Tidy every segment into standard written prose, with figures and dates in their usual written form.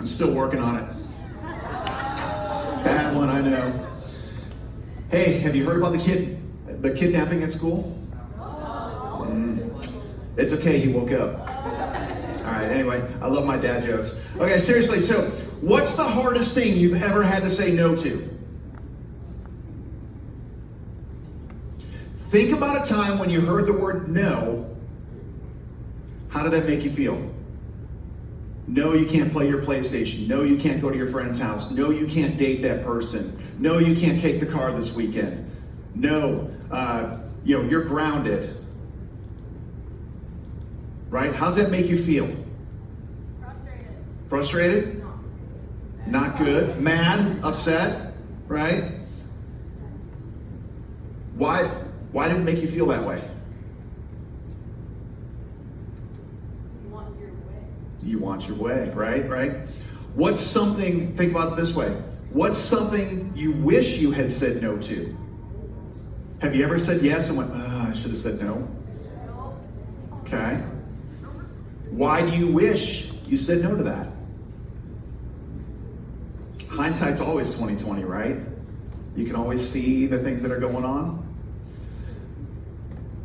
I'm still working on it. Bad one, I know. Hey, have you heard about the kidnapping at school? It's okay, he woke up. All right, anyway, I love my dad jokes. Okay, seriously, so what's the hardest thing you've ever had to say no to? Think about a time when you heard the word no. How did that make you feel? No, you can't play your PlayStation. No, you can't go to your friend's house. No, you can't date that person. No, you can't take the car this weekend. No, you're grounded. Right? How's that make you feel? Frustrated? No. Not good. Mad? Upset? Right? Why did it make you feel that way? You want your way, right? What's something, think about it this way, what's something you wish you had said no to? Have you ever said yes and went, I should have said no? Okay. Why do you wish you said no to that? Hindsight's always 20/20, right? You can always see the things that are going on.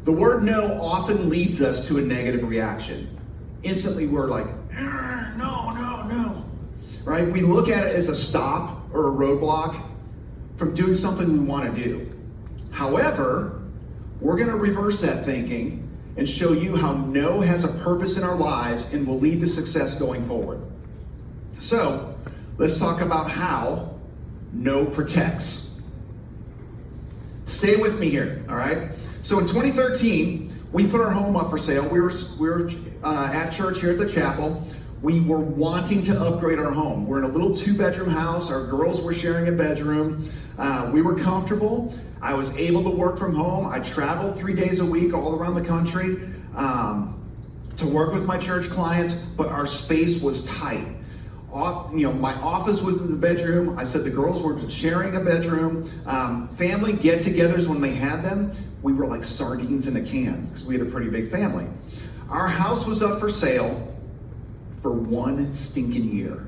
The word no often leads us to a negative reaction. Instantly we're like, no, right? We look at it as a stop or a roadblock from doing something we want to do. However, we're going to reverse that thinking and show you how no has a purpose in our lives and will lead to success going forward. So, let's talk about how no protects. Stay with me here, all right? So in 2013, we put our home up for sale. We were at church here at the chapel. We were wanting to upgrade our home. We're in a little 2-bedroom house. Our girls were sharing a bedroom. We were comfortable. I was able to work from home. I traveled 3 days a week all around the country to work with my church clients, but our space was tight. My office was in the bedroom. I said the girls were sharing a bedroom. Family get-togethers, when they had them, we were like sardines in a can because we had a pretty big family. Our house was up for sale for 1 stinking year.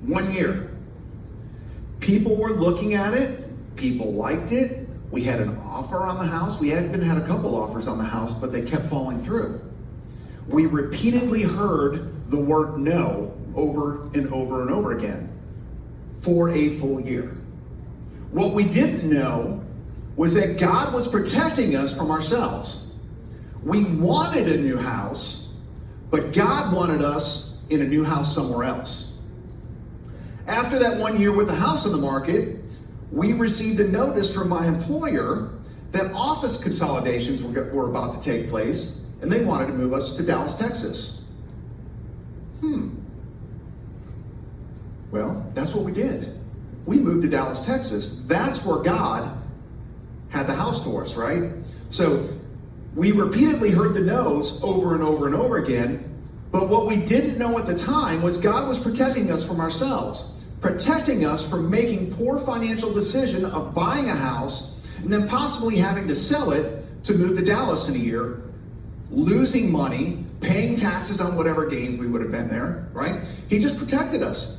1 year. People were looking at it. People liked it. We had an offer on the house. We had even had a couple offers on the house, but they kept falling through. We repeatedly heard the word no over and over and over again for a full year. What we didn't know was that God was protecting us from ourselves. We wanted a new house, but God wanted us in a new house somewhere else. After that 1 year with the house on the market, we received a notice from my employer that office consolidations were about to take place, and they wanted to move us to Dallas, Texas. Well, that's what we did. We moved to Dallas, Texas. That's where God had the house for us, right? So we repeatedly heard the no's over and over and over again, but what we didn't know at the time was God was protecting us from ourselves, protecting us from making poor financial decision of buying a house and then possibly having to sell it to move to Dallas in a year, losing money, paying taxes on whatever gains we would have been there, right? He just protected us.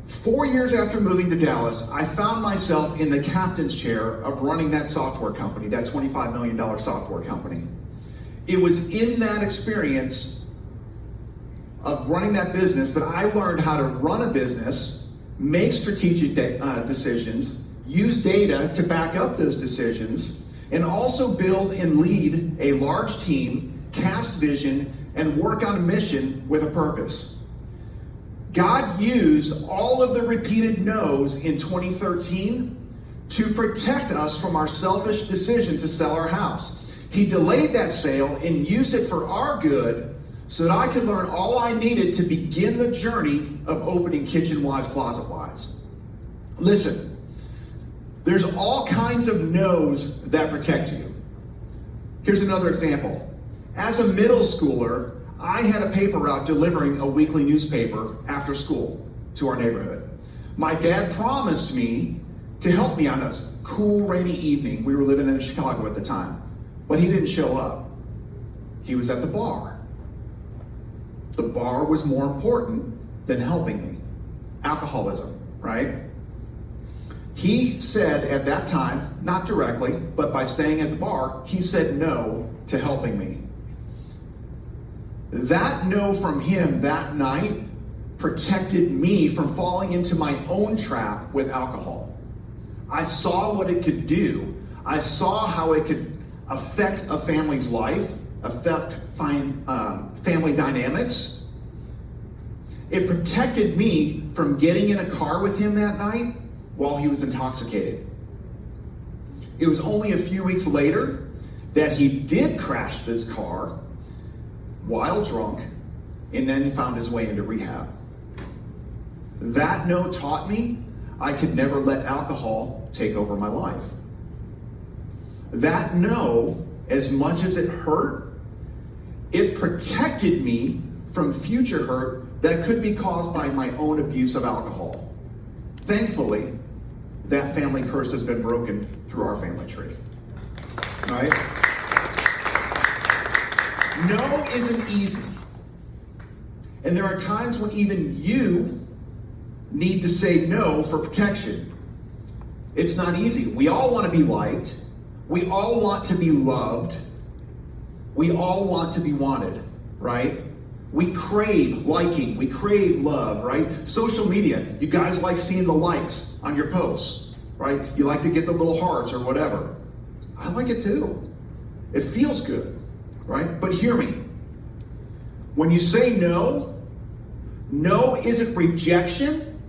4 years after moving to Dallas, I found myself in the captain's chair of running that software company, that $25 million software company. It was in that experience of running that business that I learned how to run a business, make strategic decisions, use data to back up those decisions, and also build and lead a large team, cast vision, and work on a mission with a purpose. God used all of the repeated no's in 2013 to protect us from our selfish decision to sell our house. He delayed that sale and used it for our good so that I could learn all I needed to begin the journey of opening Kitchen Wise, Closet Wise. Listen, there's all kinds of no's that protect you. Here's another example. As a middle schooler, I had a paper route delivering a weekly newspaper after school to our neighborhood. My dad promised me to help me on a cool, rainy evening. We were living in Chicago at the time, but he didn't show up. He was at the bar. The bar was more important than helping me. Alcoholism, right? He said at that time, not directly, but by staying at the bar, he said no to helping me. That no from him that night protected me from falling into my own trap with alcohol. I saw what it could do. I saw how it could affect a family's life, affect family dynamics. It protected me from getting in a car with him that night while he was intoxicated. It was only a few weeks later that he did crash this car while drunk and then found his way into rehab. That no taught me I could never let alcohol take over my life. That no, as much as it hurt, it protected me from future hurt that could be caused by my own abuse of alcohol. Thankfully, that family curse has been broken through our family tree. Right? No isn't easy. And there are times when even you need to say no for protection. It's not easy. We all want to be liked. We all want to be loved. We all want to be wanted, right? We crave liking. We crave love, right? Social media, you guys like seeing the likes on your posts, right? You like to get the little hearts or whatever. I like it too. It feels good, right? But hear me. When you say no, no isn't rejection,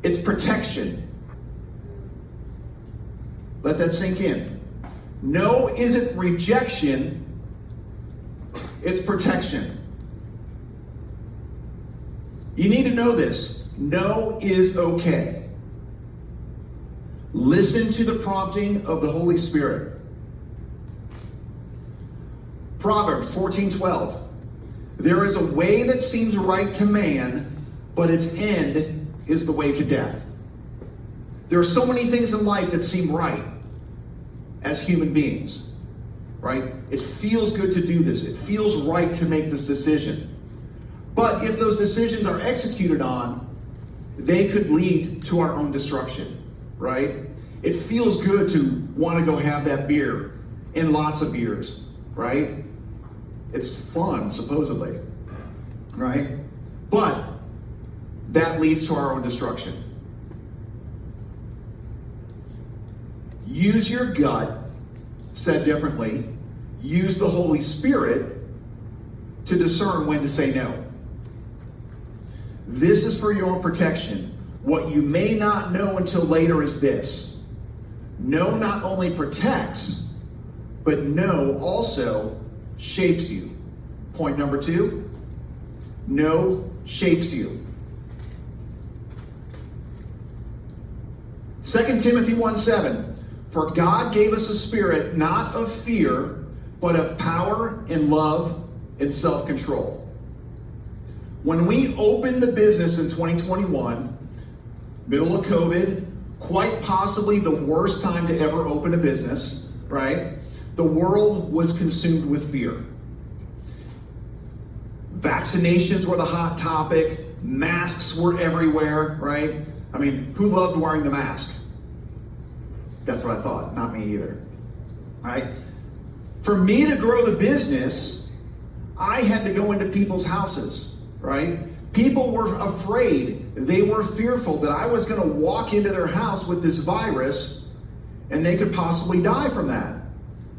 it's protection. Let that sink in. No isn't rejection, it's protection. You need to know this. No is okay. Listen to the prompting of the Holy Spirit. Proverbs 14:12. There is a way that seems right to man, but its end is the way to death. There are so many things in life that seem right as human beings, right? It feels good to do this. It feels right to make this decision. But if those decisions are executed on, they could lead to our own destruction, right? It feels good to want to go have that beer and lots of beers, right? It's fun, supposedly, right? But that leads to our own destruction. Use your gut, said differently, use the Holy Spirit to discern when to say no. This is for your own protection. What you may not know until later is this. No not only protects, but no also shapes you. Point number 2, no shapes you. 2 Timothy 1:7. For God gave us a spirit not of fear, but of power and love and self-control. When we opened the business in 2021, middle of COVID, quite possibly the worst time to ever open a business, right? The world was consumed with fear. Vaccinations were the hot topic. Masks were everywhere, right? I mean, who loved wearing the mask? That's what I thought, not me either, right? For me to grow the business, I had to go into people's houses, right? People were afraid. They were fearful that I was going to walk into their house with this virus and they could possibly die from that.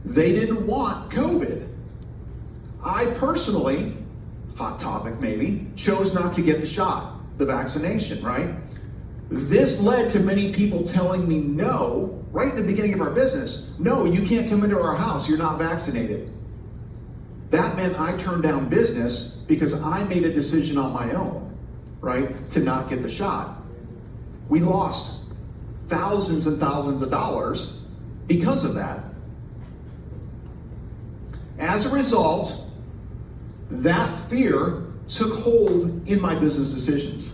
They didn't want COVID. I personally, hot topic maybe, chose not to get the shot, the vaccination, right? This led to many people telling me no, right at the beginning of our business. No, you can't come into our house, you're not vaccinated. That meant I turned down business because I made a decision on my own, right, to not get the shot. We lost thousands and thousands of dollars because of that. As a result, that fear took hold in my business decisions.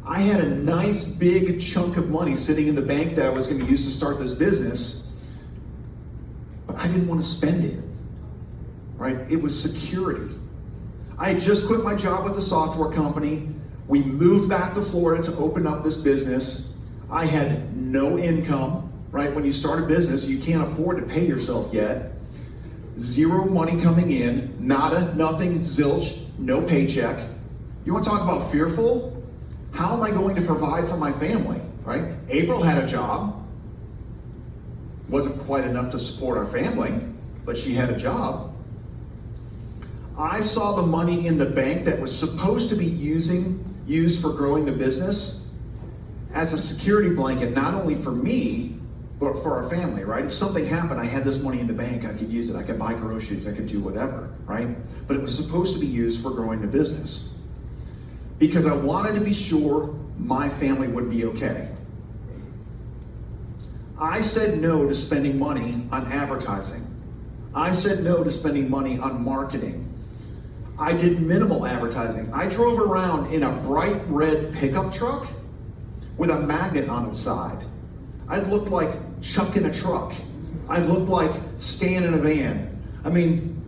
I had a nice big chunk of money sitting in the bank that I was going to use to start this business, but I didn't want to spend it, right? It was security. I had just quit my job with the software company. We moved back to Florida to open up this business. I had no income, right? When you start a business, you can't afford to pay yourself yet. Zero money coming in, nada, nothing, zilch, no paycheck. You want to talk about fearful? How am I going to provide for my family, right? April had a job. Wasn't quite enough to support our family, but she had a job. I saw the money in the bank that was supposed to be used for growing the business as a security blanket, not only for me, but for our family, right? If something happened, I had this money in the bank, I could use it, I could buy groceries, I could do whatever, right? But it was supposed to be used for growing the business because I wanted to be sure my family would be okay. I said no to spending money on advertising. I said no to spending money on marketing. I did minimal advertising. I drove around in a bright red pickup truck with a magnet on its side. I looked like Chuck in a truck. I looked like Stan in a van. I mean,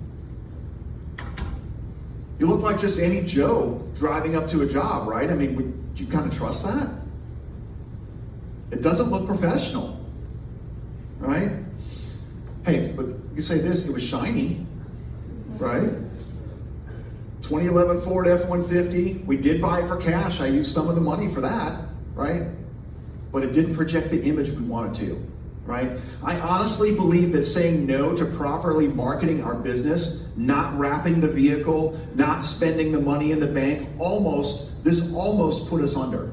you look like just any Joe driving up to a job, right? I mean, would you kind of trust that? It doesn't look professional, right? Hey, but you say this, it was shiny, right? 2011 Ford F-150, we did buy it for cash. I used some of the money for that, right? But it didn't project the image we wanted to, right? I honestly believe that saying no to properly marketing our business, not wrapping the vehicle, not spending the money in the bank, this almost put us under,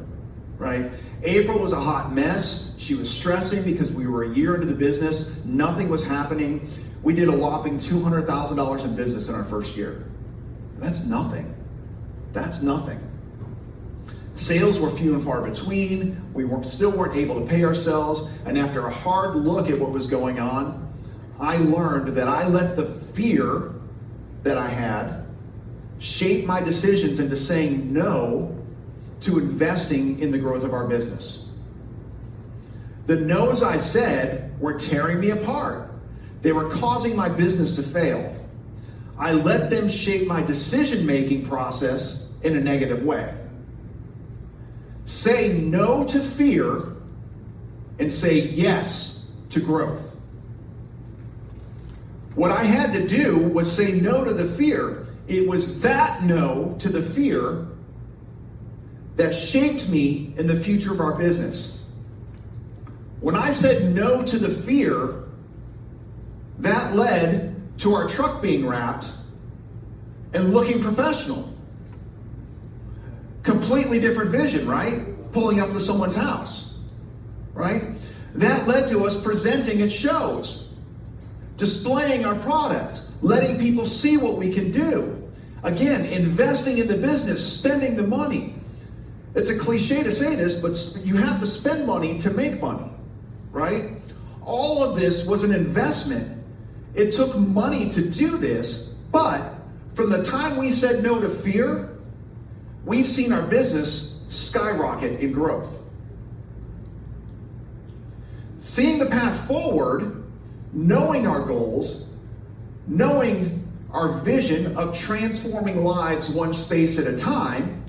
right? April was a hot mess. She was stressing because we were a year into the business. Nothing was happening. We did a whopping $200,000 in business in our first year. That's nothing. That's nothing. Sales were few and far between. We still weren't able to pay ourselves. And after a hard look at what was going on, I learned that I let the fear that I had shape my decisions into saying no to investing in the growth of our business. The no's I said were tearing me apart. They were causing my business to fail. I let them shape my decision-making process in a negative way. Say no to fear and say yes to growth. What I had to do was say no to the fear. It was that no to the fear that shaped me in the future of our business. When I said no to the fear, that led to our truck being wrapped and looking professional. Completely different vision, right? Pulling up to someone's house, right? That led to us presenting at shows, displaying our products, letting people see what we can do. Again, investing in the business, spending the money. It's a cliche to say this, but you have to spend money to make money, right? All of this was an investment. It took money to do this, but from the time we said no to fear, we've seen our business skyrocket in growth. Seeing the path forward, knowing our goals, knowing our vision of transforming lives one space at a time,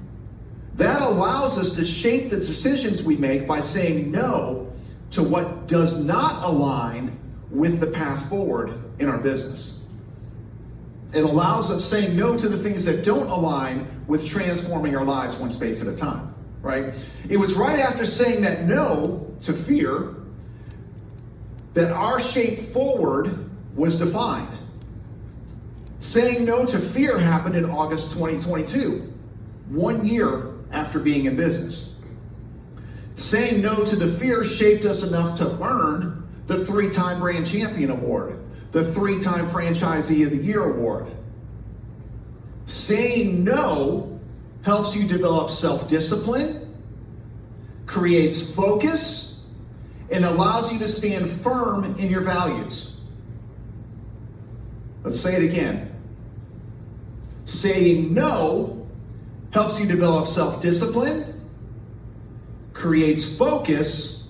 that allows us to shape the decisions we make by saying no to what does not align with the path forward in our business. It allows us saying no to the things that don't align with transforming our lives one space at a time, right? It was right after saying that no to fear that our shape forward was defined. Saying no to fear happened in August 2022, 1 year after being in business. Saying no to the fear shaped us enough to earn the 3-time Brand Champion Award, the 3-time Franchisee of the Year Award. Saying no helps you develop self-discipline, creates focus, and allows you to stand firm in your values. Let's say it again. Saying no helps you develop self-discipline, creates focus,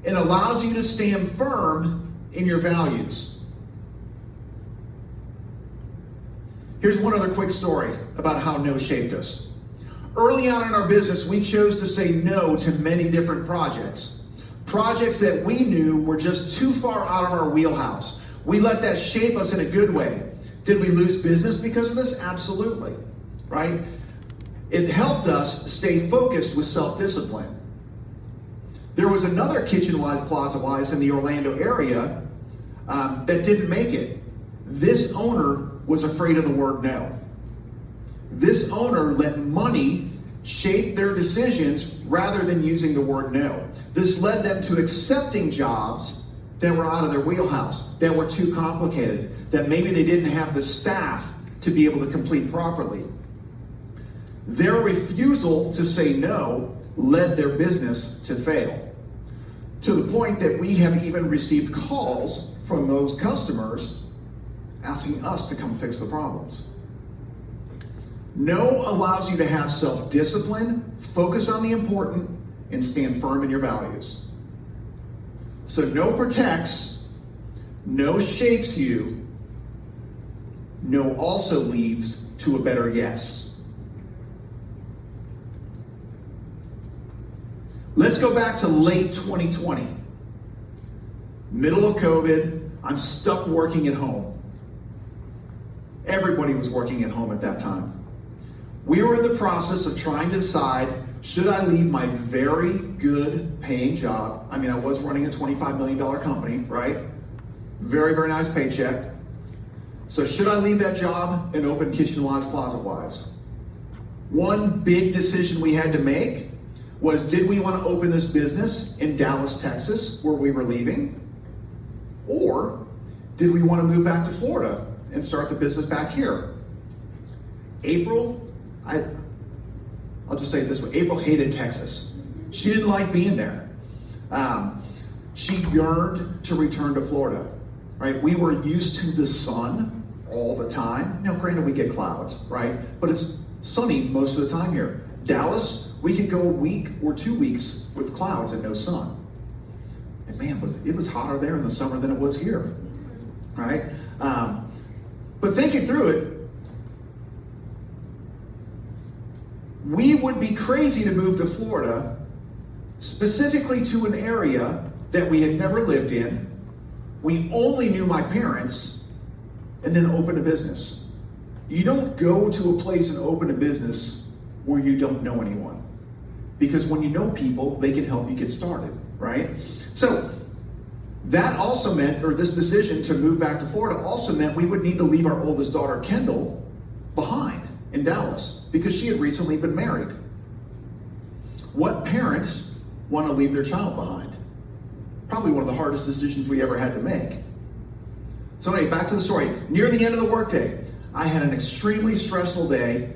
and allows you to stand firm in your values. Here's one other quick story about how no shaped us. Early on in our business, we chose to say no to many different projects. Projects that we knew were just too far out of our wheelhouse. We let that shape us in a good way. Did we lose business because of this? Absolutely, right? It helped us stay focused with self-discipline. There was another kitchen-wise, closet-wise in the Orlando area that didn't make it. This owner was afraid of the word no. This owner let money shape their decisions rather than using the word no. This led them to accepting jobs that were out of their wheelhouse, that were too complicated, that maybe they didn't have the staff to be able to complete properly. Their refusal to say no led their business to fail, to the point that we have even received calls from those customers asking us to come fix the problems. No allows you to have self-discipline, focus on the important, and stand firm in your values. So no protects, no shapes you, no also leads to a better yes. Let's go back to late 2020. Middle of COVID, I'm stuck working at home. Everybody was working at home at that time. We were in the process of trying to decide, should I leave my very good paying job? I mean, I was running a $25 million company, right? Very, very nice paycheck. So should I leave that job and open kitchen-wise, closet-wise? One big decision we had to make was, did we want to open this business in Dallas, Texas, where we were leaving? Or did we want to move back to Florida and start the business back here? I'll just say it this way, April hated Texas. She didn't like being there. She yearned to return to Florida, right? We were used to the sun all the time. Now, granted, we get clouds, right? But it's sunny most of the time here. Dallas, we could go a week or 2 weeks with clouds and no sun. And man, it was hotter there in the summer than it was here, right? But thinking through it, we would be crazy to move to Florida, specifically to an area that we had never lived in. We only knew my parents, and then open a business. You don't go to a place and open a business where you don't know anyone. Because when you know people, they can help you get started, right? So that also meant, or this decision to move back to Florida also meant we would need to leave our oldest daughter, Kendall, behind in Dallas because she had recently been married. What parents want to leave their child behind? Probably one of the hardest decisions we ever had to make. So anyway, back to the story. Near the end of the workday, I had an extremely stressful day,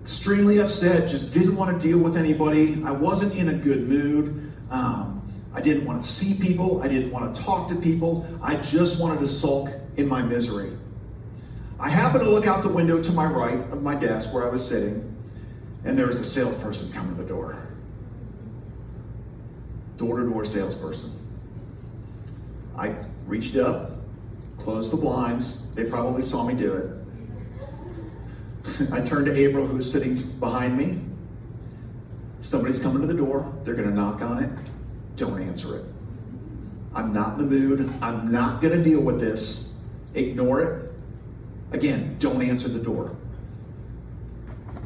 extremely upset, just didn't want to deal with anybody. I wasn't in a good mood. I didn't want to see people. I didn't want to talk to people. I just wanted to sulk in my misery. I happened to look out the window to my right of my desk where I was sitting, and there was a salesperson coming to the door. Door-to-door salesperson. I reached up, closed the blinds. They probably saw me do it. I turned to April, who was sitting behind me. Somebody's coming to the door. They're going to knock on it. Don't answer it. I'm not in the mood. I'm not going to deal with this. Ignore it. Again, don't answer the door.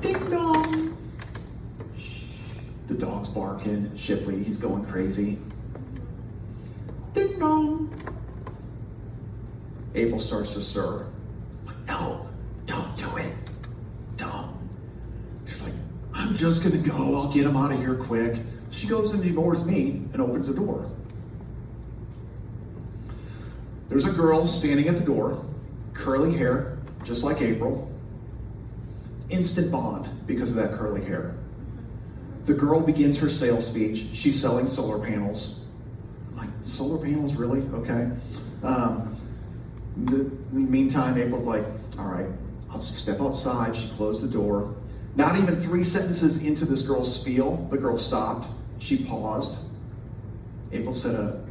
Ding dong. The dog's barking. Shipley, he's going crazy. Ding dong. April starts to stir. I'm like, no, don't do it. Don't. She's like, I'm just gonna go. I'll get him out of here quick. She goes and ignores me and opens the door. There's a girl standing at the door, curly hair, just like April. Instant bond because of that curly hair. The girl begins her sales speech. She's selling solar panels. I'm like, solar panels, really? Okay. In the meantime, April's like, all right, I'll just step outside. She closed the door. Not even 3 sentences into this girl's spiel, the girl stopped. She paused. April said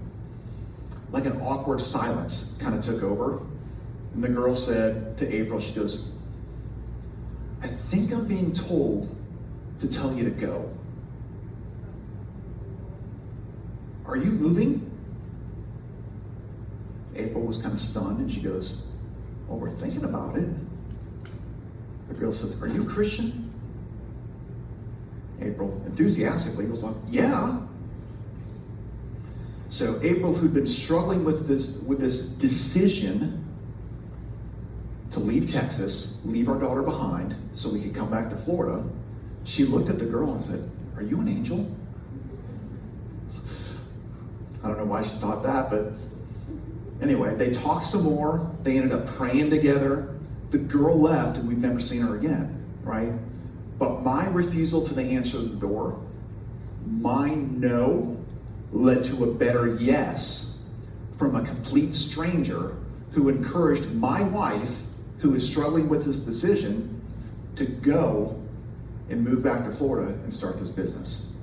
like an awkward silence kind of took over. And the girl said to April, she goes, I think I'm being told to tell you to go. Are you moving? April was kind of stunned, and she goes, well, we're thinking about it. The girl says, are you a Christian? April enthusiastically was like, yeah. So April, who'd been struggling with this decision to leave Texas, leave our daughter behind so we could come back to Florida, she looked at the girl and said, are you an angel? I don't know why she thought that, but anyway, they talked some more. They ended up praying together. The girl left, and we've never seen her again, right? But my refusal to the answer to the door, my no, led to a better yes from a complete stranger who encouraged my wife, who is struggling with this decision, to go and move back to Florida and start this business.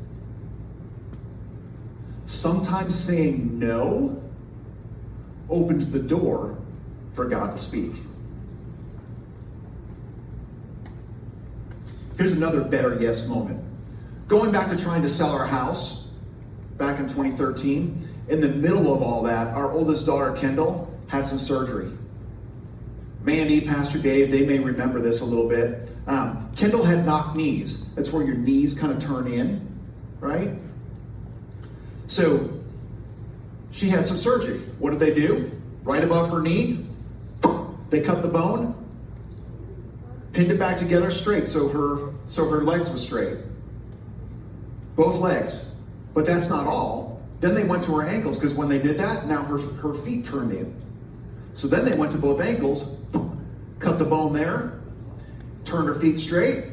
Sometimes saying no opens the door for God to speak. Here's another better yes moment. Going back to trying to sell our house back in 2013, in the middle of all that, our oldest daughter, Kendall, had some surgery. Mandy, Pastor Dave, they may remember this a little bit. Kendall had knocked knees. That's where your knees kind of turn in, right? So she had some surgery. What did they do? Right above her knee, they cut the bone, pinned it back together straight so her legs were straight. Both legs. But that's not all. Then they went to her ankles, because when they did that, now her feet turned in. So then they went to both ankles, cut the bone there, turned her feet straight,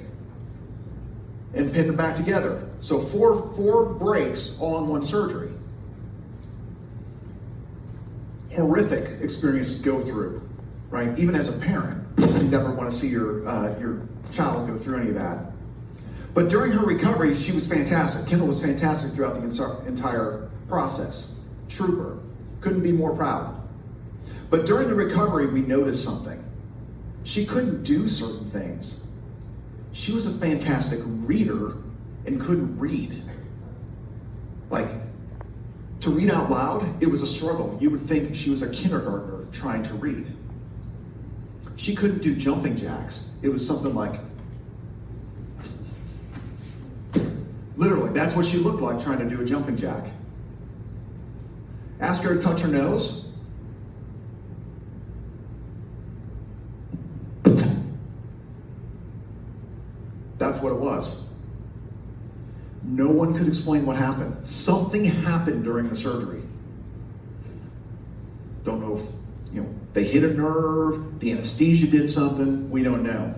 and pinned them back together. So four breaks all in one surgery. Horrific experience to go through, right? Even as a parent, you never want to see your child go through any of that. But during her recovery, she was fantastic. Kendall was fantastic throughout the entire process. Trooper. Couldn't be more proud. But during the recovery, we noticed something. She couldn't do certain things. She was a fantastic reader and couldn't read. Like, to read out loud, it was a struggle. You would think she was a kindergartner trying to read. She couldn't do jumping jacks. It was something like, literally, that's what she looked like trying to do a jumping jack. Ask her to touch her nose. That's what it was. No one could explain what happened. Something happened during the surgery. Don't know if they hit a nerve, the anesthesia did something, we don't know.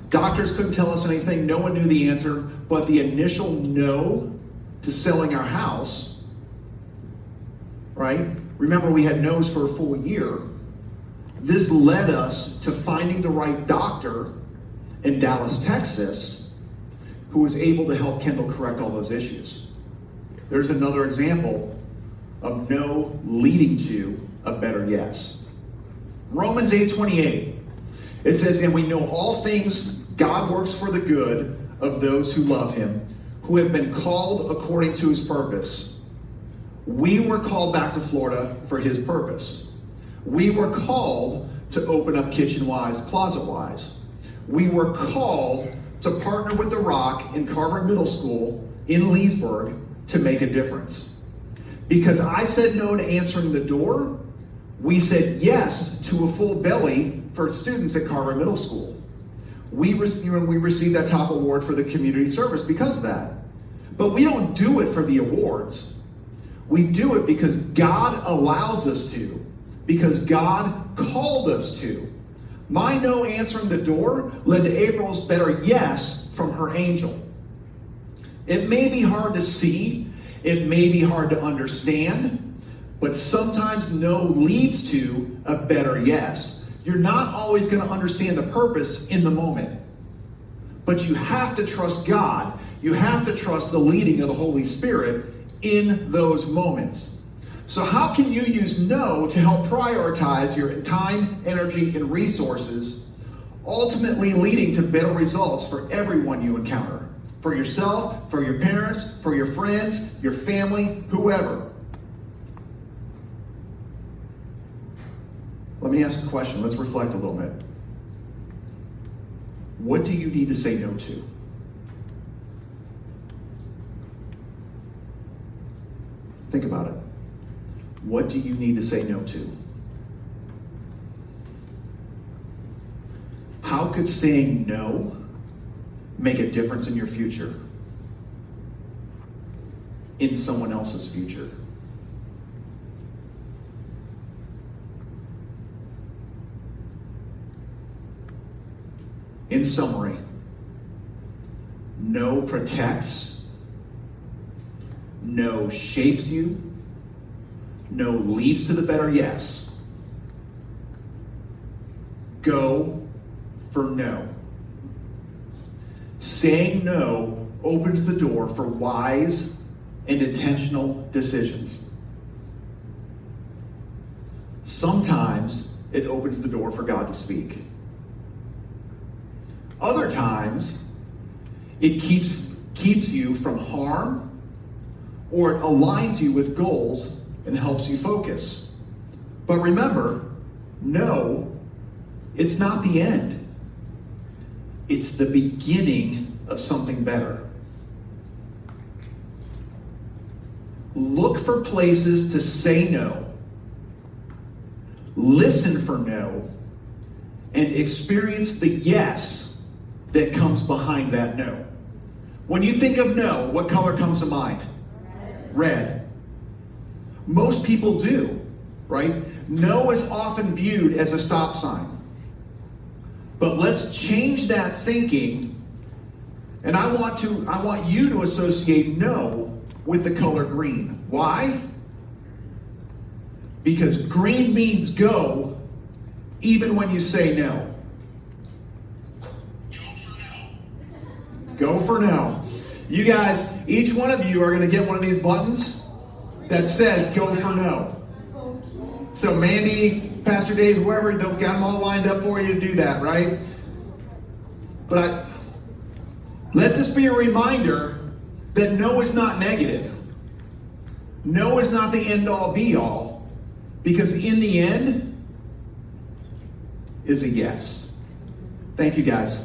Doctors couldn't tell us anything, no one knew the answer, but the initial no to selling our house, right? Remember, we had no's for a full year. This led us to finding the right doctor in Dallas, Texas, who was able to help Kendall correct all those issues. There's another example of no leading to a better yes. Romans 8:28. It says, and we know all things God works for the good of those who love him, who have been called according to his purpose. We were called back to Florida for his purpose. We were called to open up Kitchen-wise, Closet-wise. We were called to partner with The Rock in Carver Middle School in Leesburg to make a difference. Because I said no to answering the door, we said yes to a full belly for students at Carver Middle School. We received that top award for the community service because of that. But we don't do it for the awards. We do it because God allows us to, because God called us to. My no answering the door led to April's better yes from her angel. It may be hard to see, it may be hard to understand, but sometimes no leads to a better yes. You're not always going to understand the purpose in the moment, but you have to trust God. You have to trust the leading of the Holy Spirit in those moments. So how can you use no to help prioritize your time, energy, and resources, ultimately leading to better results for everyone you encounter? For yourself, for your parents, for your friends, your family, whoever. Let me ask a question. Let's reflect a little bit. What do you need to say no to? Think about it. What do you need to say no to? How could saying no make a difference in your future? In someone else's future? In summary, no protects, no shapes you, no leads to the better yes. Go for no. Saying no opens the door for wise and intentional decisions. Sometimes it opens the door for God to speak. Other times, it keeps you from harm, or it aligns you with goals and helps you focus. But remember, no, it's not the end. It's the beginning of something better. Look for places to say no. Listen for no, and experience the yes that comes behind that no. When you think of no, what color comes to mind? Red. Most people do, right? No is often viewed as a stop sign. But let's change that thinking, and I want you to associate no with the color green. Why? Because green means go, even when you say no. Go for no. You guys, each one of you are going to get one of these buttons that says go for no. So Mandy, Pastor Dave, whoever, they've got them all lined up for you to do that, right? But let this be a reminder that no is not negative. No is not the end all be all, because in the end is a yes. Thank you guys.